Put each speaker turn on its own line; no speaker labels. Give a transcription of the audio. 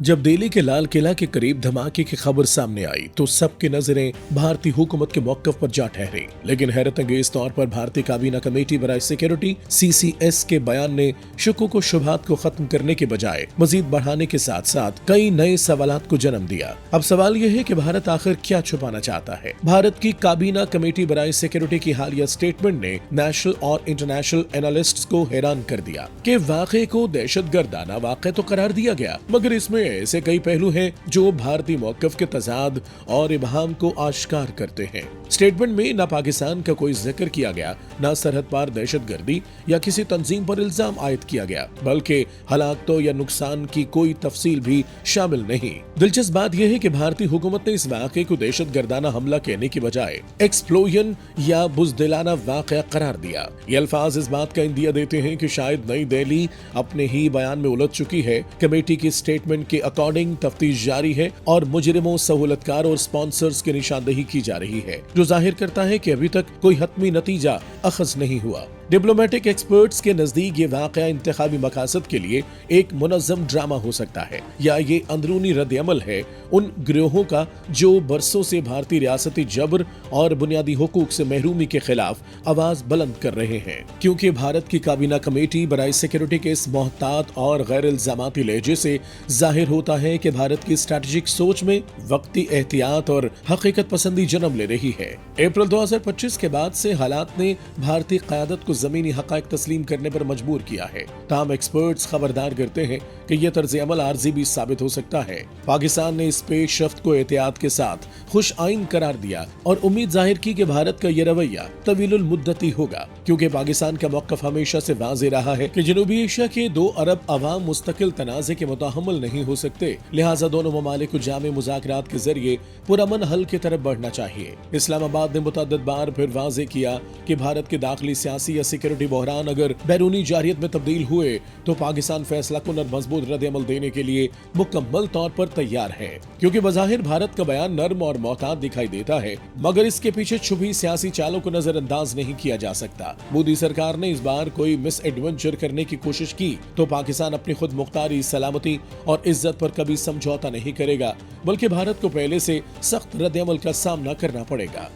जब दिल्ली के लाल किला के करीब धमाके की खबर सामने आई तो सबकी नजरें भारतीय हुकूमत के मौक़िफ़ पर जा ठहरी। लेकिन हैरत अंगेज तौर पर भारतीय काबीना कमेटी बराए सिक्योरिटी (CCS) के बयान ने शकों को शुबहात को खत्म करने के बजाय मजीद बढ़ाने के साथ साथ कई नए सवालात को जन्म दिया। अब सवाल यह है कि भारत आखिर क्या छुपाना चाहता है। भारत की काबीना कमेटी बराए सिक्योरिटी की हालिया स्टेटमेंट ने नेशनल और इंटरनेशनल एनालिस्ट्स को हैरान कर दिया कि वाक़े को दहशतगर्दाना वाक़े तो करार दिया गया, मगर इसमें ऐसे कई पहलू हैं जो भारतीय मौक़िफ़ के तजाद और इबहाम को आश्कार करते हैं। स्टेटमेंट में न पाकिस्तान का कोई जिक्र किया गया, न सरहद पार दहशतगर्दी या किसी तंजीम पर इल्जाम आयद किया गया, बल्कि हलाकतों या नुकसान की कोई तफसील भी शामिल नहीं। दिलचस्प बात यह है कि भारतीय हुकूमत ने इस वाक़े को दहशतगर्दाना हमला कहने की बजाय एक्सप्लोजन या बुज़दिलाना वाक़या करार दिया। ये अल्फाज इस बात का इंदिया देते हैं कि शायद नई दिल्ली अपने ही बयान में उलझ चुकी है। कमेटी की स्टेटमेंट के अकॉर्डिंग तफ्तीश जारी है और मुजरिमों, सहूलतकार और स्पॉन्सर्स की निशानदेही की जा रही है, जो जाहिर करता है कि अभी तक कोई हतमी नतीजा अखज़ नहीं हुआ। डिप्लोमेटिक एक्सपर्ट्स के नजदीक ये वाक़या इंतखाबी मकासद के लिए एक मुनज़्ज़म ड्रामा हो सकता है, या ये अंदरूनी रद्द-ए-अमल है उन गिरोहों का जो बरसों से भारतीय रियासती जबर और बुनियादी हुकूक से महरूमी के खिलाफ आवाज बुलंद कर रहे हैं। क्योंकि भारत की काबीना कमेटी बराए सिक्योरिटी के इस मोहतात और गैर इल्जामाती लहजे से जाहिर होता है कि भारत की स्ट्रैटेजिक सोच में वक्ती एहतियात और हकीकत पसंदी जन्म ले रही है। अप्रैल 2025 के बाद से हालात ने भारतीय क़यादत को ज़मीनी हक़ाइक़ तस्लीम करने पर मजबूर किया है। ताहम एक्सपर्ट्स खबरदार करते हैं कि यह तर्ज अमल आर्जी भी साबित हो सकता है। पाकिस्तान ने इस पेशरफ्त को एहतियात के साथ खुश आइन करार दिया और उम्मीद जाहिर की कि भारत का यह रवैया तवीलुल मुद्दती होगा, क्योंकि पाकिस्तान का मौक़िफ़ हमेशा से वाज़ेह रहा है कि जनूबी एशिया के 2 अरब अवाम मुस्तकिल तनाज़े के मुतहम्मिल नहीं हो सकते। लिहाजा दोनों ममालिक को जामे मुज़ाकरात के जरिए पुरअमन हल की तरफ बढ़ना चाहिए। इस्लामाबाद ने मुतअद्दिद बार फिर वाज़ेह किया कि भारत के दाखिली सियासी या सिक्योरिटी बहरान अगर बैरूनी जारियत में तब्दील हुए तो पाकिस्तान फैसला कुन और मजबूत रद्द-ए-अमल देने के लिए मुकम्मल तौर पर तैयार है। क्योंकि बज़ाहिर भारत का बयान नर्म और मोहतात दिखाई देता है, मगर इसके पीछे छुपी सियासी चालों को नजरअंदाज नहीं किया जा सकता। मोदी सरकार ने इस बार कोई मिस एडवेंचर करने की कोशिश की तो पाकिस्तान अपनी खुद मुख्तारी, सलामती और इज्जत पर कभी समझौता नहीं करेगा, बल्कि भारत को पहले से सख्त रद्द-ए-अमल का सामना करना पड़ेगा।